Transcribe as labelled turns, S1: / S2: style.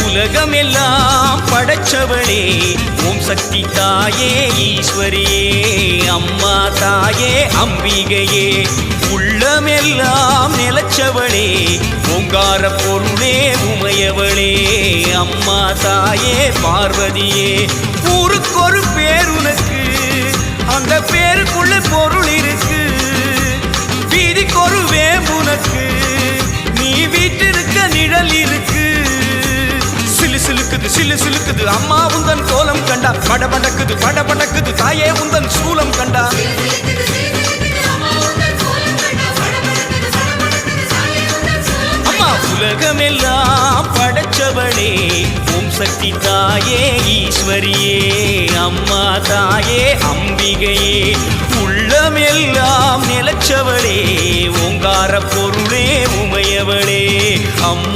S1: உலகமெல்லாம் படைச்சவளே ஓம் சக்தி தாயே ஈஸ்வரியே அம்மா தாயே அம்பிகையே உள்ளமெல்லாம் நிலச்சவளே ஓங்கார பொருளே உமையவளே அம்மா தாயே பார்வதியே ஊருக்கொரு பேர் உனக்கு அந்த பேருக்குள்ள பொருள் இருக்கு வீதிக்கொரு வேம்புனக்கு நீ வீட்டிருக்க நிழல் இருக்கு சிலு சிலுக்குது சிலு சிலுக்குது அம்மா உந்தன் கோலம் கண்டா படபடக்குது படபடக்குது தாயே உந்தன் சூலம் கண்டா அம்மா உலகமெல்லாம் படைச்சவளே ஓம் சக்தி தாயே ஈஸ்வரியே அம்மா தாயே அம்பிகையே உள்ளமெல்லாம் நிலச்சவளே ஓங்கார பொருளே உமையவளே அம்மா